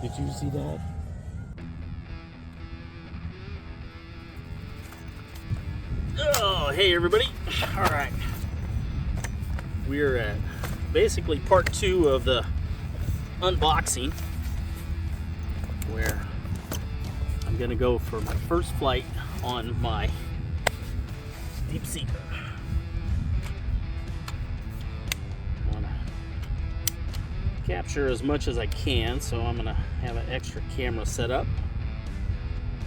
Did you see that? Oh, hey everybody. All right. We're at basically part 2 of the unboxing, where I'm gonna go for my first flight on my Deep Seeker. I wanna capture as much as I can, so I'm gonna have an extra camera set up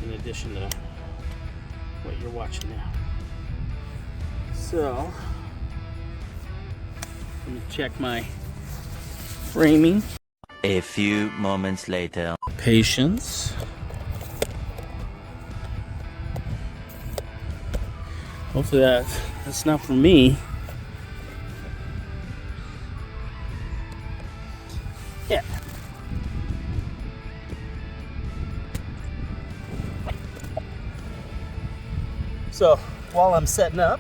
in addition to what you're watching now. So let me check my framing. A few moments later. Patience. Hopefully that's not for me. Yeah. So while I'm setting up,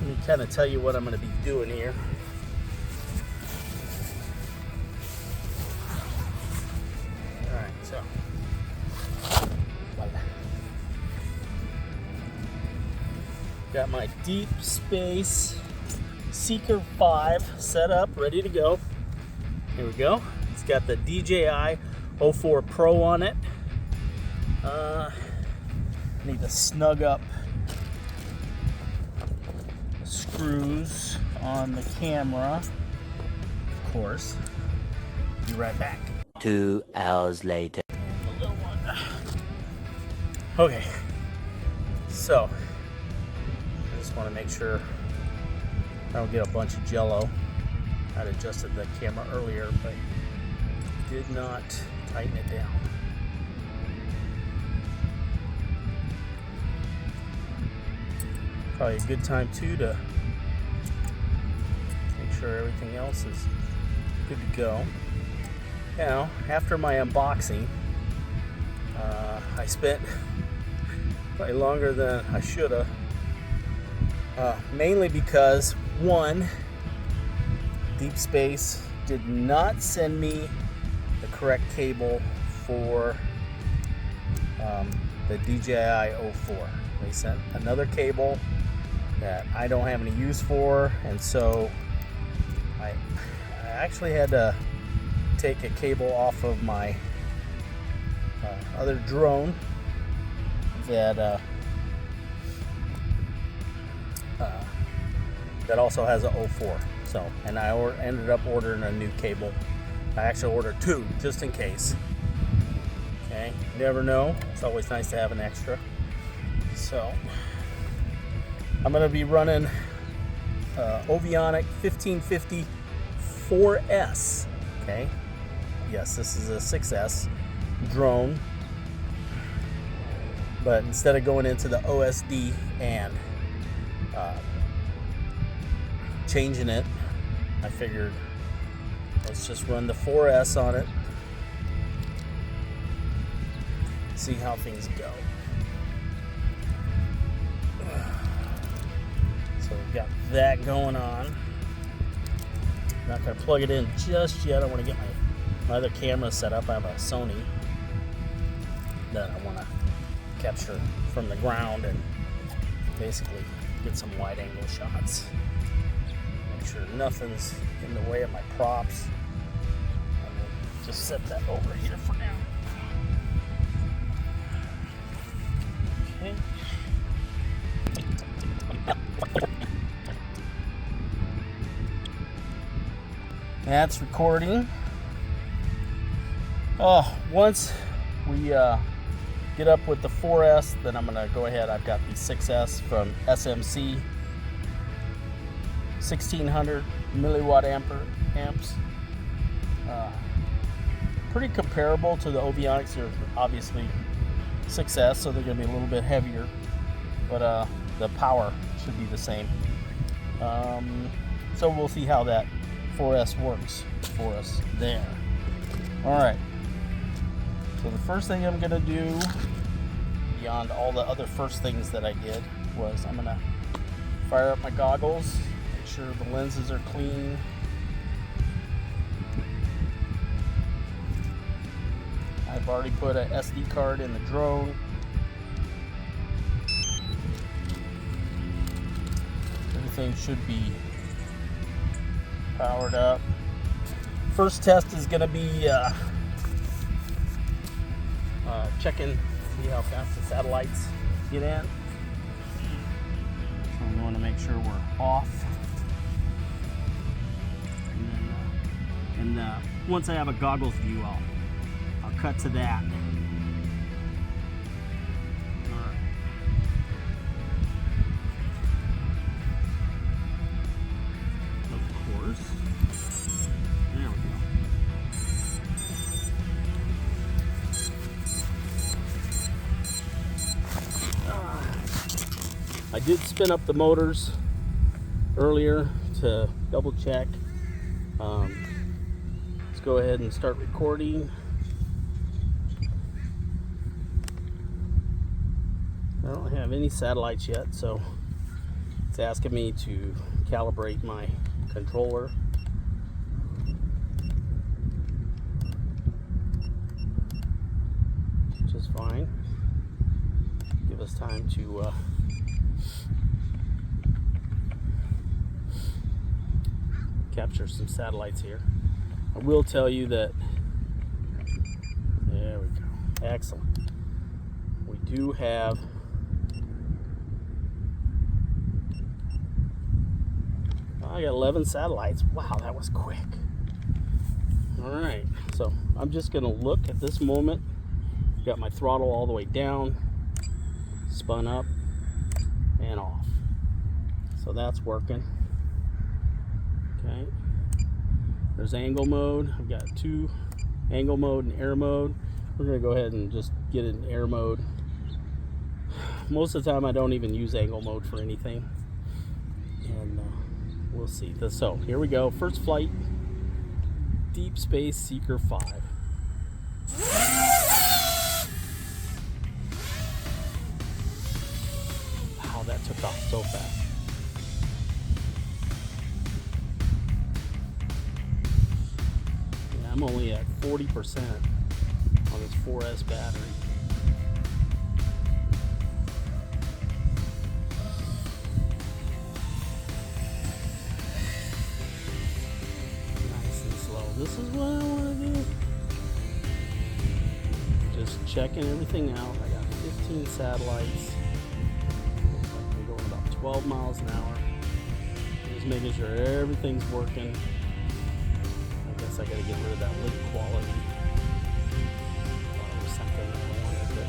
let me kind of tell you what I'm going to be doing here. Alright, so got my DeepSpace Seeker5 set up, ready to go. Here we go. It's got the DJI 04 Pro on it. Need to snug up screws on the camera, of course. Be right back. 2 hours later. The little one. Okay, so I just want to make sure I don't get a bunch of jello. I'd adjusted the camera earlier, but did not tighten it down. Probably a good time too to make sure everything else is good to go. Now, after my unboxing, I spent probably longer than I should have. Mainly because, one, DeepSpace did not send me the correct cable for the DJI 04. They sent another cable that I don't have any use for, and so I actually had to take a cable off of my other drone that that also has a 04. So, and I ended up ordering a new cable. I actually ordered 2 just in case. Okay, you never know. It's always nice to have an extra. So I'm going to be running Ovionic 1550 4S. Okay, yes, this is a 6S drone, but instead of going into the OSD and changing it, I figured let's just run the 4S on it, see how things go. So we've got that going on. Not going to plug it in just yet. I want to get my other camera set up. I have a Sony that I want to capture from the ground and basically get some wide angle shots. Make sure nothing's in the way of my props. And then just set that over here for now. Okay. That's recording. Once we get up with the 4S, then I'm gonna go ahead. I've got the 6S from SMC, 1600 milliwatt amps. Pretty comparable to the Ovionics. They're obviously 6S, so they're gonna be a little bit heavier, but the power should be the same. So we'll see how that 4S works for us there. All right. So the first thing I'm gonna do, beyond all the other first things that I did, was I'm gonna fire up my goggles, make sure the lenses are clean. I've already put an SD card in the drone. Everything should be powered up. First test is going to be checking, see how fast the satellites get in. So we want to make sure we're off. And then, once I have a goggles view, I'll cut to that. Alright. Of course. There we go. I did spin up the motors earlier to double check. Let's go ahead and start recording. I don't have any satellites yet, so it's asking me to calibrate my controller. Which is fine. Give us time to capture some satellites here. I will tell you that, there we go, excellent. We do have I got 11 satellites. Wow, that was quick. Alright, so I'm just gonna look at this moment. Got my throttle all the way down, spun up and off. So that's working. Okay, there's angle mode. I've got two, angle mode and air mode. We're gonna go ahead and just get it in air mode. Most of the time I don't even use angle mode for anything. And we'll see. So here we go, first flight, DeepSpace Seeker5. Wow, that took off so fast. I'm only at 40% on this 4S battery. Nice and slow. This is what I want to do. Just checking everything out. I got 15 satellites. Looks like we're going about 12 miles an hour. Just making sure everything's working. I gotta get rid of that link quality. Thought it was something that I wanted to not.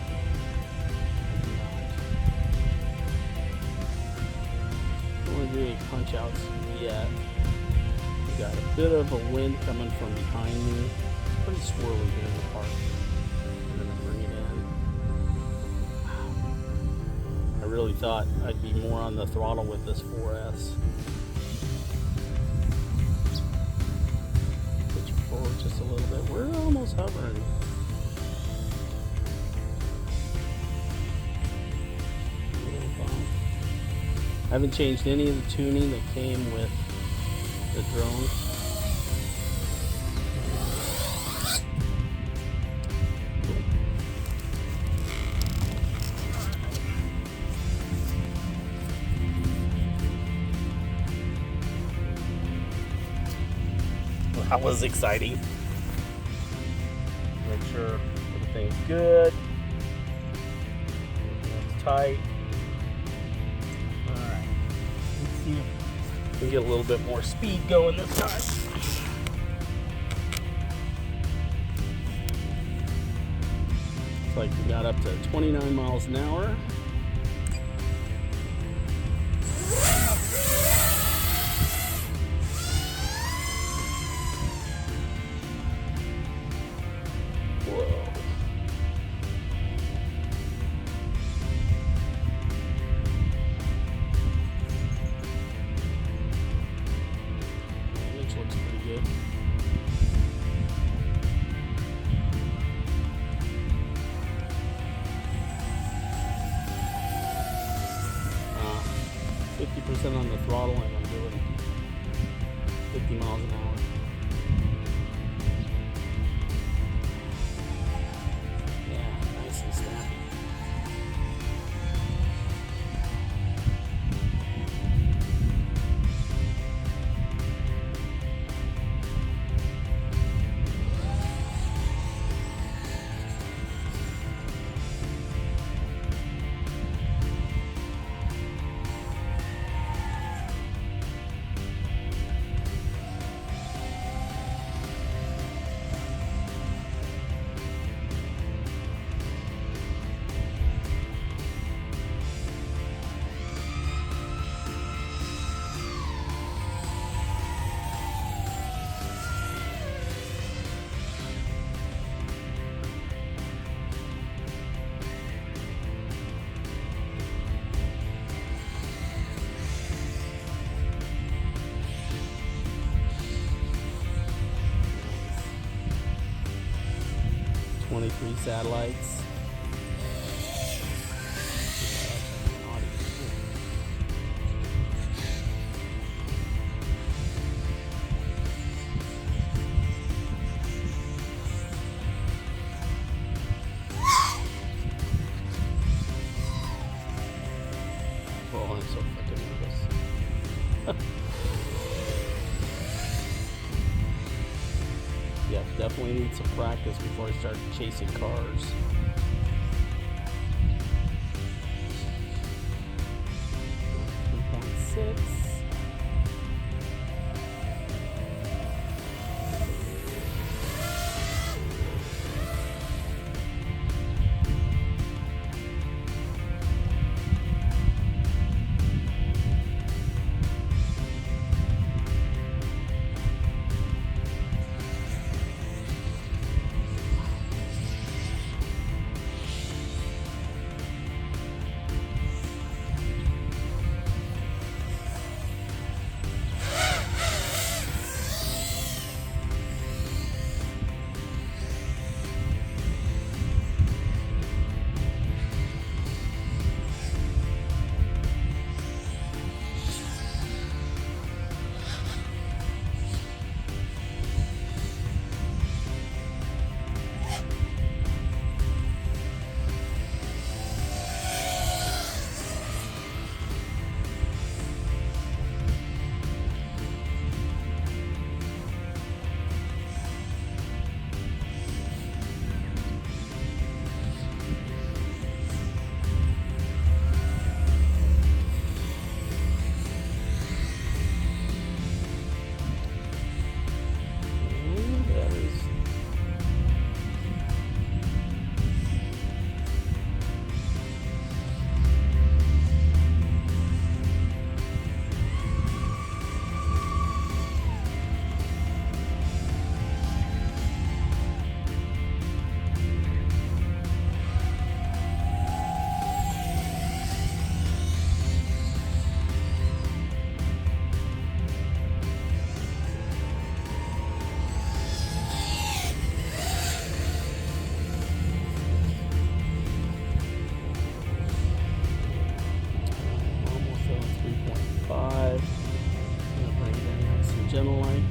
Don't want to do any punch outs yet. We got a bit of a wind coming from behind me. Pretty swirly here in the park. I'm gonna bring it in. Wow. I really thought I'd be more on the throttle with this 4S. Just a little bit. We're almost hovering. I haven't changed any of the tuning that came with the drone. That was exciting. Make sure everything's good. Everything's tight. Alright. Let's see if we can get a little bit more speed going this time. Looks like we got up to 29 miles an hour. Looks pretty good. 50% on the throttle, and I'm doing 50 miles an hour. 23 satellites. Oh, I'm so fucking nervous. Yeah, definitely need some practice before I start chasing cars. .6. Gentle like.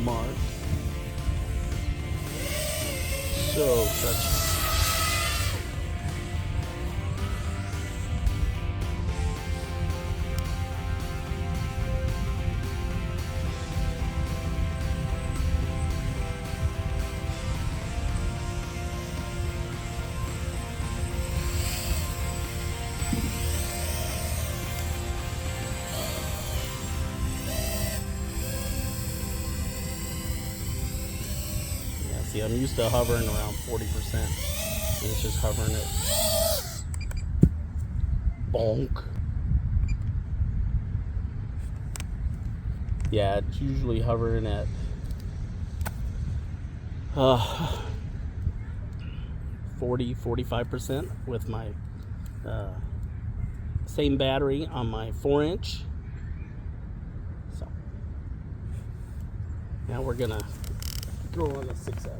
Mark. So touchy. See, I'm used to hovering around 40%. And it's just hovering at bonk. Yeah, it's usually hovering at 40-45% with my same battery on my 4-inch. So now we're gonna throw on the 6S.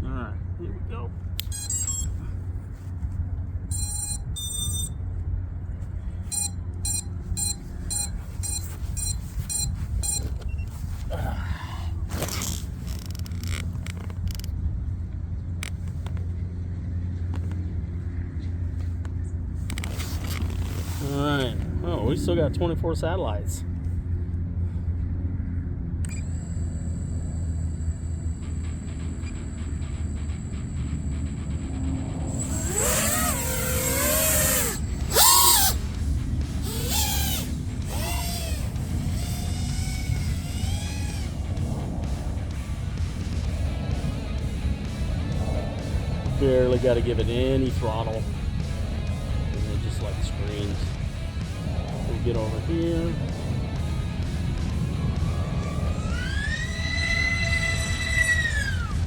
Alright, here we go. Alright. Oh, we still got 24 satellites. barely got to give it any throttle. And it just like screams. We'll get over here.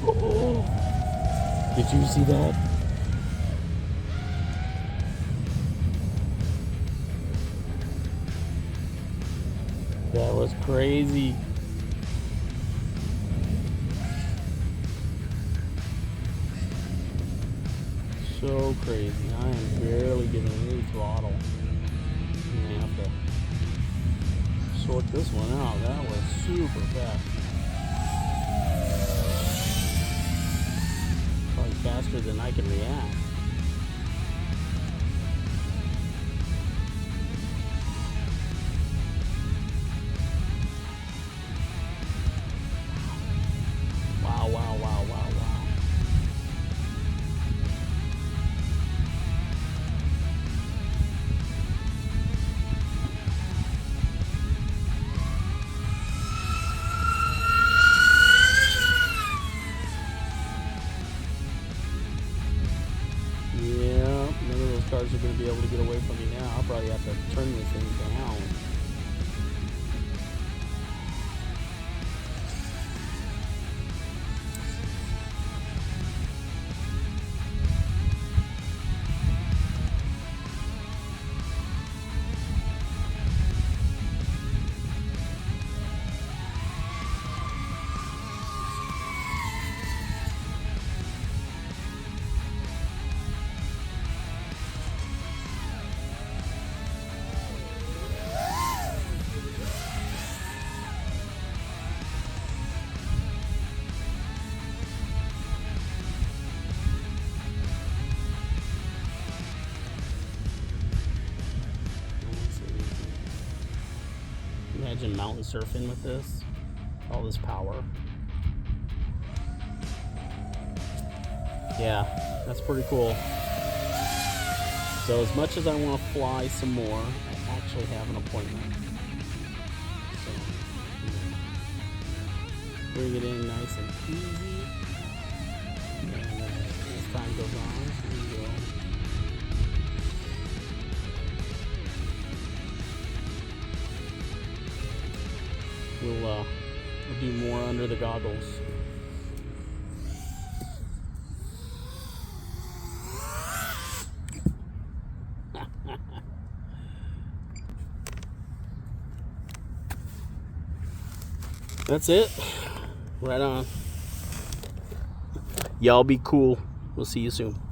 Oh, did you see that? That was crazy. So crazy. I am barely giving any throttle. I'm gonna have to sort this one out. That was super fast. Probably faster than I can react. Wow, wow, wow, wow, wow. Yeah, none of those cars are going to be able to get away from me now. I'll probably have to turn this thing down. Imagine mountain surfing with this. All this power. Yeah, that's pretty cool. So as much as I want to fly some more, I actually have an appointment. So, bring it in nice and easy. And as time goes on, we will we'll do more under the goggles. That's it. Right on. Y'all be cool. We'll see you soon.